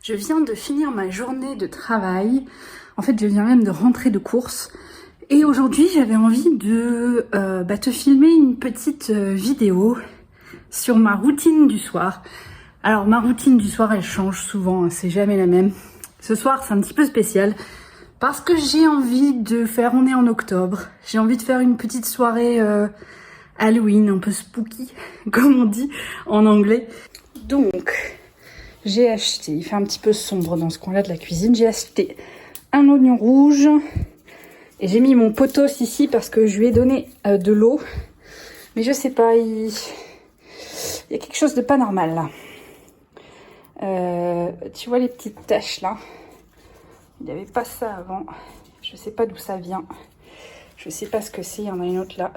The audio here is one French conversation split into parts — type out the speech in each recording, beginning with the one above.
Je viens de finir ma journée de travail. En fait, je viens même de rentrer de course. Et aujourd'hui, j'avais envie de te filmer une petite vidéo sur ma routine du soir. Alors, ma routine du soir, elle change souvent, hein, c'est jamais la même. Ce soir, c'est un petit peu spécial parce que j'ai envie de faire, on est en octobre, j'ai envie de faire une petite soirée Halloween, un peu spooky, comme on dit en anglais. Donc, j'ai acheté, il fait un petit peu sombre dans ce coin-là de la cuisine, j'ai acheté un oignon rouge et j'ai mis mon potos ici parce que je lui ai donné de l'eau. Mais je sais pas, il y a quelque chose de pas normal là. Tu vois les petites taches là? Il n'y avait pas ça avant. Je sais pas d'où ça vient. Je sais pas ce que c'est, il y en a une autre là.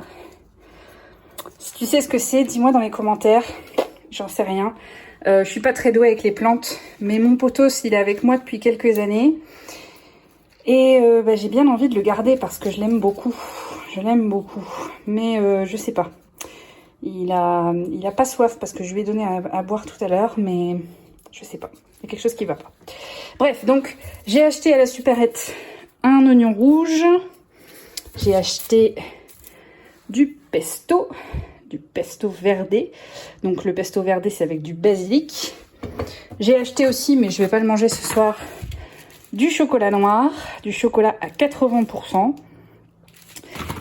Si tu sais ce que c'est, dis-moi dans les commentaires. J'en sais rien. Je suis pas très douée avec les plantes, mais mon potos, il est avec moi depuis quelques années. Et j'ai bien envie de le garder parce que je l'aime beaucoup. Je l'aime beaucoup. Mais je sais pas. Il a pas soif parce que je lui ai donné à boire tout à l'heure, mais je sais pas. Il y a quelque chose qui va pas. Bref, donc j'ai acheté à la supérette un oignon rouge. J'ai acheté du pesto verde. Donc le pesto verde, c'est avec du basilic. J'ai acheté aussi, mais je vais pas le manger ce soir, du chocolat noir, du chocolat à 80%.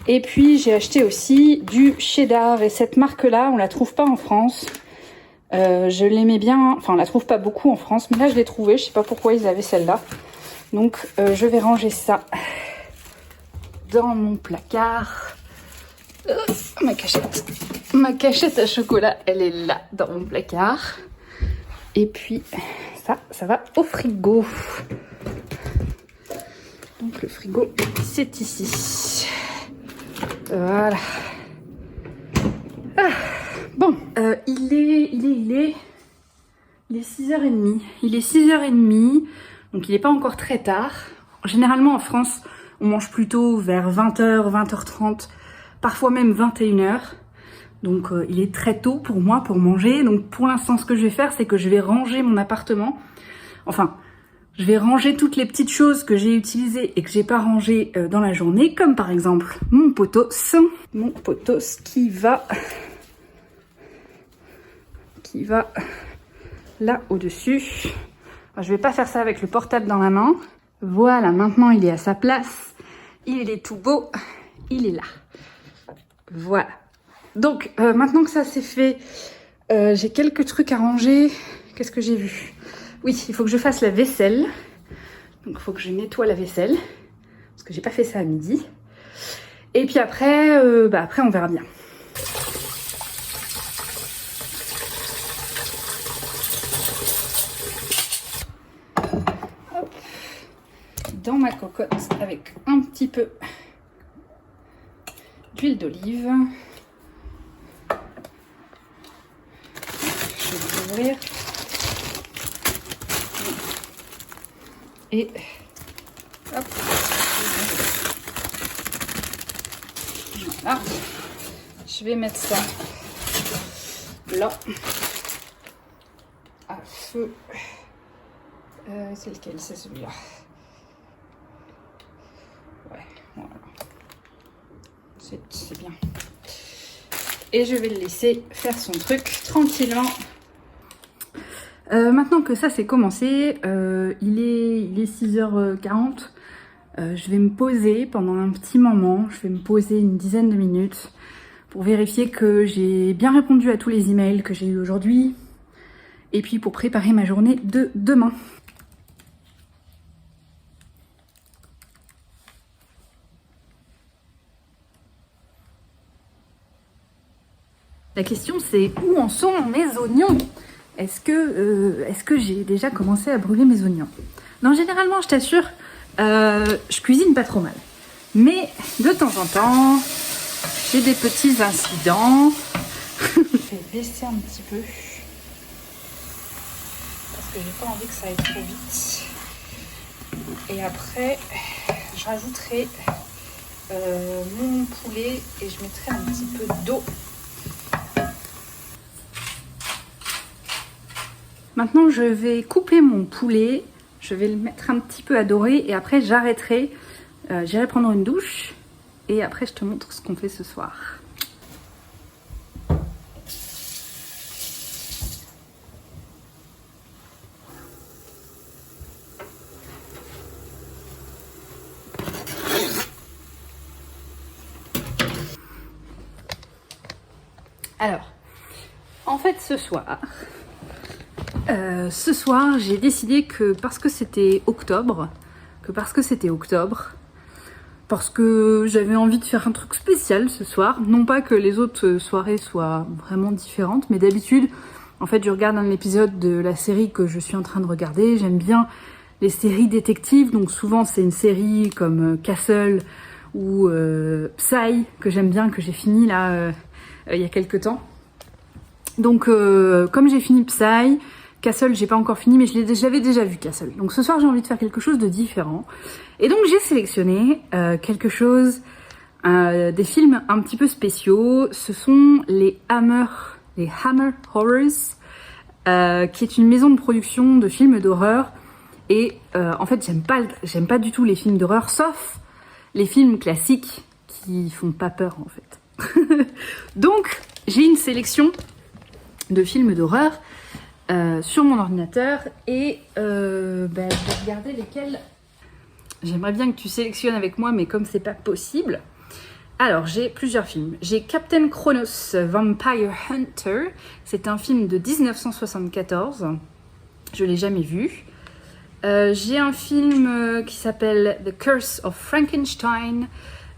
Et puis j'ai acheté aussi du cheddar. Et cette marque-là, on la trouve pas en France. Je l'aimais bien, enfin on la trouve pas beaucoup en France, mais là je l'ai trouvée. Je sais pas pourquoi ils avaient celle-là. Donc je vais ranger ça dans mon placard. Ma cachette à chocolat, elle est là dans mon placard. Et puis ça va au frigo. Donc le frigo, c'est ici. Voilà. Bon, il est 6h30. Il est 6h30, donc il n'est pas encore très tard. Généralement en France, on mange plutôt vers 20h, 20h30, parfois même 21h. Donc il est très tôt pour moi pour manger. Donc pour l'instant, ce que je vais faire, c'est que je vais ranger mon appartement. Enfin, je vais ranger toutes les petites choses que j'ai utilisées et que j'ai pas rangées dans la journée, comme par exemple mon potos qui va là au-dessus. Je vais pas faire ça avec le portable dans la main. Voilà, maintenant il est à sa place. Il est tout beau. Il est là. Voilà. Donc, maintenant que ça c'est fait, j'ai quelques trucs à ranger. Qu'est-ce que j'ai vu? Oui, il faut que je fasse la vaisselle. Donc, il faut que je nettoie la vaisselle. Parce que j'ai pas fait ça à midi. Et puis après, après on verra bien. Hop. Dans ma cocotte avec un petit peu d'huile d'olive. Je vais l'ouvrir. Et hop. Voilà. Je vais mettre ça là à feu. C'est lequel? C'est celui-là. Ouais, voilà. C'est bien. Et je vais le laisser faire son truc tranquillement. Maintenant que ça c'est commencé, il est 6h40. Je vais me poser pendant un petit moment. Je vais me poser une dizaine de minutes pour vérifier que j'ai bien répondu à tous les emails que j'ai eu aujourd'hui. Et puis pour préparer ma journée de demain. La question c'est où en sont mes oignons? Est-ce que j'ai déjà commencé à brûler mes oignons? Non, généralement, je t'assure, je cuisine pas trop mal. Mais de temps en temps, j'ai des petits incidents. Je vais baisser un petit peu. Parce que j'ai pas envie que ça aille trop vite. Et après, je rajouterai mon poulet et je mettrai un petit peu d'eau. Maintenant, je vais couper mon poulet. Je vais le mettre un petit peu à dorer et après j'arrêterai. J'irai prendre une douche et après je te montre ce qu'on fait ce soir. Alors, en fait ce soir, j'ai décidé que parce que c'était octobre, parce que j'avais envie de faire un truc spécial ce soir. Non pas que les autres soirées soient vraiment différentes, mais d'habitude, en fait, je regarde un épisode de la série que je suis en train de regarder. J'aime bien les séries détectives, donc souvent c'est une série comme Castle ou Psy, que j'aime bien, que j'ai fini là il y a quelques temps. Donc comme j'ai fini Psy, Castle j'ai pas encore fini, mais j'avais déjà vu Castle. Donc ce soir j'ai envie de faire quelque chose de différent. Et donc j'ai sélectionné quelque chose, des films un petit peu spéciaux. Ce sont les Hammer Horrors, qui est une maison de production de films d'horreur. Et en fait j'aime pas du tout les films d'horreur, sauf les films classiques qui font pas peur en fait. Donc j'ai une sélection de films d'horreur sur mon ordinateur et je vais regarder lesquels. J'aimerais bien que tu sélectionnes avec moi, mais comme c'est pas possible. Alors j'ai plusieurs films. J'ai Captain Kronos Vampire Hunter. C'est un film de 1974. Je l'ai jamais vu. J'ai un film qui s'appelle The Curse of Frankenstein.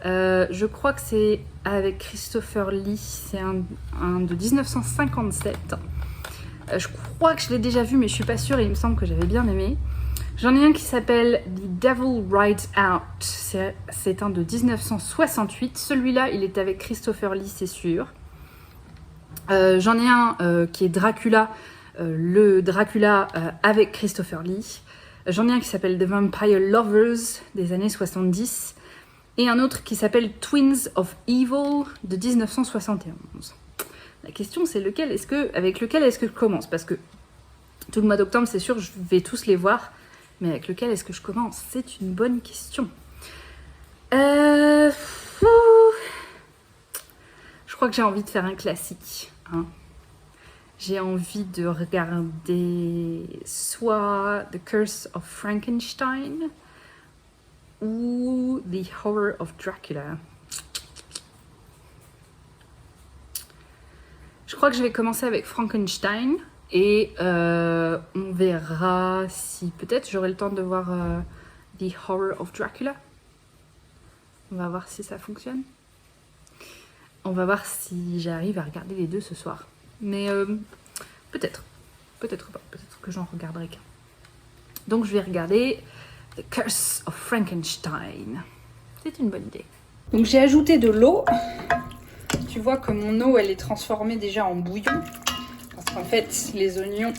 Je crois que c'est avec Christopher Lee. C'est un de 1957. Je crois que je l'ai déjà vu, mais je suis pas sûre et il me semble que j'avais bien aimé. J'en ai un qui s'appelle The Devil Rides Out. C'est un de 1968. Celui-là, il est avec Christopher Lee, c'est sûr. J'en ai un qui est Dracula. Le Dracula avec Christopher Lee. J'en ai un qui s'appelle The Vampire Lovers des années 70. Et un autre qui s'appelle Twins of Evil de 1971. La question c'est avec lequel est-ce que je commence? Parce que tout le mois d'octobre, c'est sûr, je vais tous les voir. Mais avec lequel est-ce que je commence? C'est une bonne question. Je crois que j'ai envie de faire un classique. Hein. J'ai envie de regarder soit The Curse of Frankenstein ou The Horror of Dracula. Je crois que je vais commencer avec Frankenstein et on verra si peut-être j'aurai le temps de voir The Horror of Dracula. On va voir si ça fonctionne. On va voir si j'arrive à regarder les deux ce soir. Mais peut-être pas. Peut-être que j'en regarderai qu'un. Donc je vais regarder The Curse of Frankenstein. C'est une bonne idée. Donc j'ai ajouté de l'eau. Tu vois que mon eau, elle est transformée déjà en bouillon. Parce qu'en fait, les oignons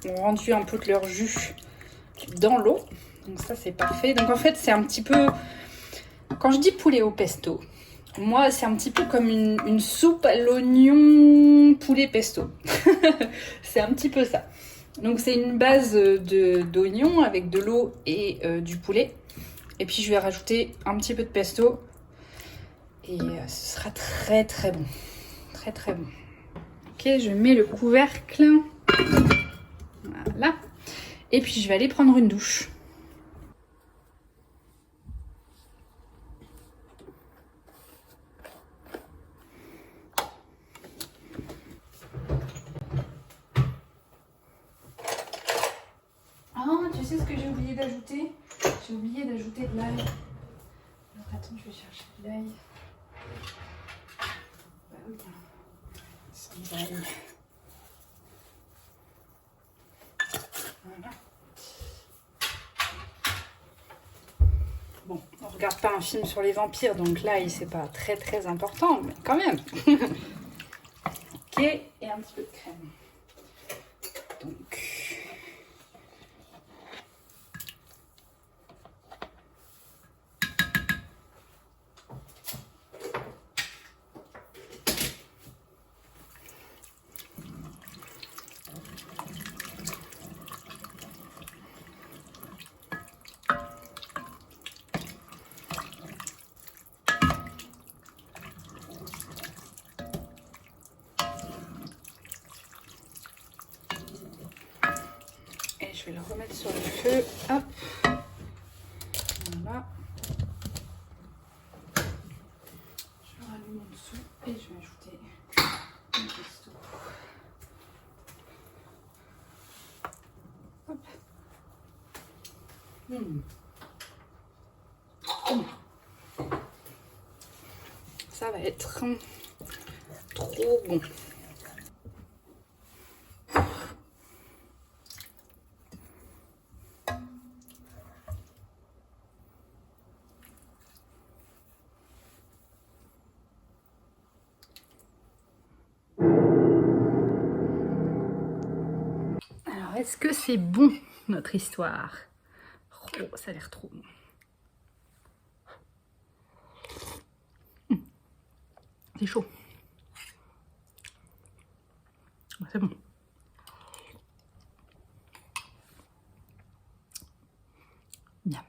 ont rendu un peu de leur jus dans l'eau. Donc ça, c'est parfait. Donc en fait, c'est un petit peu... Quand je dis poulet au pesto, moi, c'est un petit peu comme une soupe à l'oignon poulet pesto. C'est un petit peu ça. Donc c'est une base d'oignons avec de l'eau et du poulet. Et puis je vais rajouter un petit peu de pesto. Et ce sera très très bon. Très très bon. Ok, je mets le couvercle. Voilà. Et puis je vais aller prendre une douche. Ah, tu sais ce que j'ai oublié d'ajouter? J'ai oublié d'ajouter de l'ail. Alors attends, je vais chercher de l'ail. Bah oui, sans ail. Voilà. Bon, on regarde pas un film sur les vampires, donc l'ail c'est pas très très important, mais quand même. Ok, et un petit peu de crème. Donc... le remettre sur le feu. Hop. Voilà. Je le rallume en dessous et je vais ajouter un pesto. Hop. Ça va être trop bon. Alors, est-ce que c'est bon, notre histoire? Oh, ça a l'air trop bon. C'est chaud. C'est bon. Miam.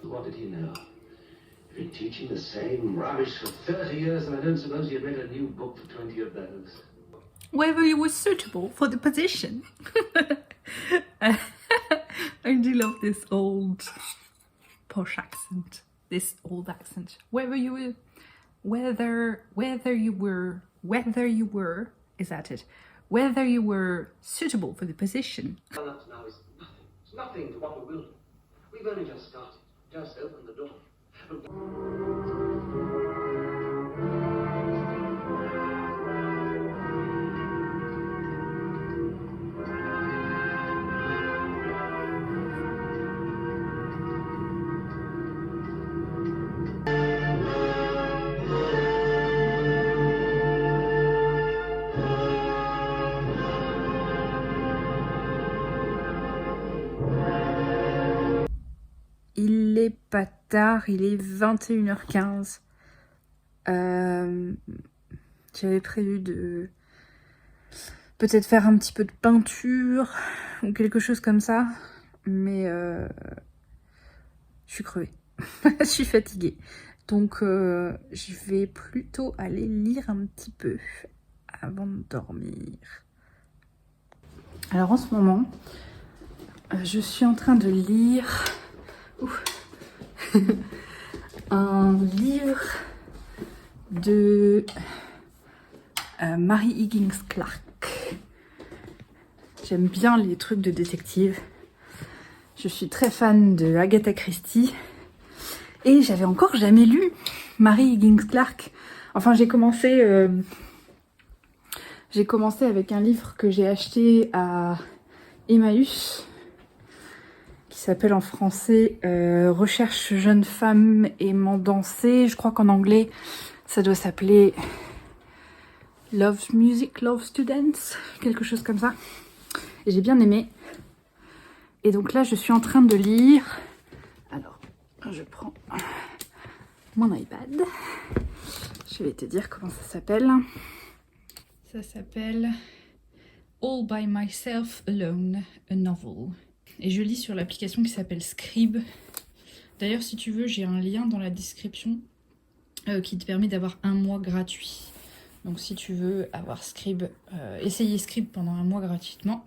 What did he know? You've been teaching the same rubbish for 30 years, and I don't suppose you'd read a new book for 20 of those. Whether you were suitable for the position. I do love this old posh accent. This old accent. Whether you were, is that it? Whether you were suitable for the position. Well, up to now is nothing. It's nothing to what we will do. We've only just started. Just opened the door. Il est pas tard, il est 21h15. J'avais prévu de peut-être faire un petit peu de peinture ou quelque chose comme ça, mais je suis crevée, je suis fatiguée. Donc je vais plutôt aller lire un petit peu avant de dormir. Alors en ce moment, je suis en train de lire un livre de Mary Higgins Clark. J'aime bien les trucs de détective. Je suis très fan de Agatha Christie. Et j'avais encore jamais lu Mary Higgins Clark. Enfin, j'ai commencé avec un livre que j'ai acheté à Emmaüs, qui s'appelle en français Recherche jeune femme aimant danser. Je crois qu'en anglais, ça doit s'appeler Love Music, Love Students, quelque chose comme ça. Et j'ai bien aimé. Et donc là, je suis en train de lire. Alors, je prends mon iPad. Je vais te dire comment ça s'appelle. Ça s'appelle All by Myself Alone, a Novel. Et je lis sur l'application qui s'appelle Scribe. D'ailleurs, si tu veux, j'ai un lien dans la description qui te permet d'avoir un mois gratuit. Donc si tu veux avoir Scribe, essayer Scribe pendant un mois gratuitement,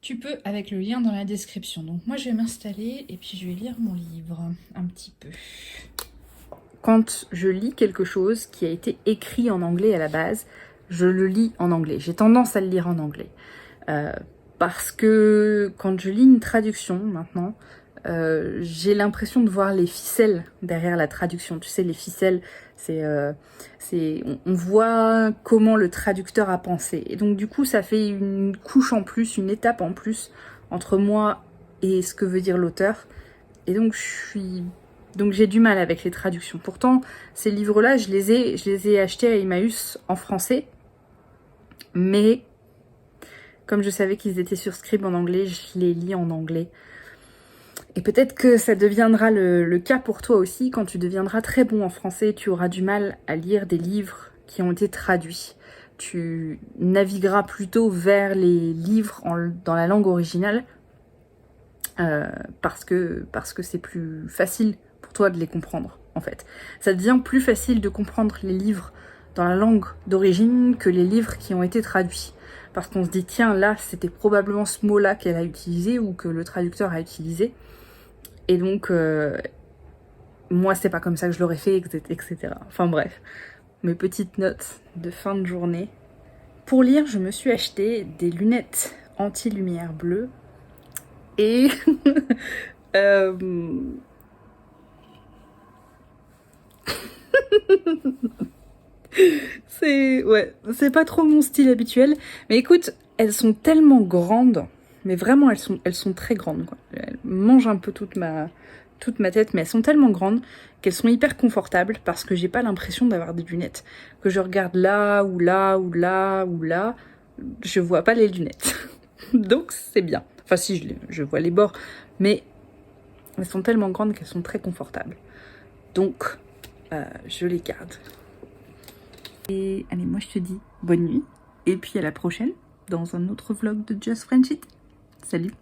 tu peux avec le lien dans la description. Donc moi, je vais m'installer et puis je vais lire mon livre un petit peu. Quand je lis quelque chose qui a été écrit en anglais à la base, je le lis en anglais. J'ai tendance à le lire en anglais. Parce que quand je lis une traduction maintenant, j'ai l'impression de voir les ficelles derrière la traduction. Tu sais, les ficelles, on voit comment le traducteur a pensé. Et donc du coup, ça fait une couche en plus, une étape en plus entre moi et ce que veut dire l'auteur. Et donc j'ai du mal avec les traductions. Pourtant, ces livres-là, je les ai achetés à Emmaüs en français, mais comme je savais qu'ils étaient sur Scribe en anglais, je les lis en anglais. Et peut-être que ça deviendra le cas pour toi aussi. Quand tu deviendras très bon en français, tu auras du mal à lire des livres qui ont été traduits. Tu navigueras plutôt vers les livres dans la langue originale parce que c'est plus facile pour toi de les comprendre. en fait. Ça devient plus facile de comprendre les livres dans la langue d'origine que les livres qui ont été traduits. Parce qu'on se dit, tiens, là, c'était probablement ce mot-là qu'elle a utilisé ou que le traducteur a utilisé. Et donc, moi, c'est pas comme ça que je l'aurais fait, etc. Enfin bref, mes petites notes de fin de journée. Pour lire, je me suis acheté des lunettes anti-lumière bleue et c'est pas trop mon style habituel, mais écoute, elles sont tellement grandes, mais vraiment elles sont très grandes, quoi. Elles mangent un peu toute ma tête, mais elles sont tellement grandes qu'elles sont hyper confortables parce que j'ai pas l'impression d'avoir des lunettes. Que je regarde là ou là ou là ou là, je vois pas les lunettes. Donc c'est bien. Enfin si, je vois les bords, mais elles sont tellement grandes qu'elles sont très confortables. Donc je les garde. Et allez, moi je te dis bonne nuit, et puis à la prochaine dans un autre vlog de Just French It. Salut!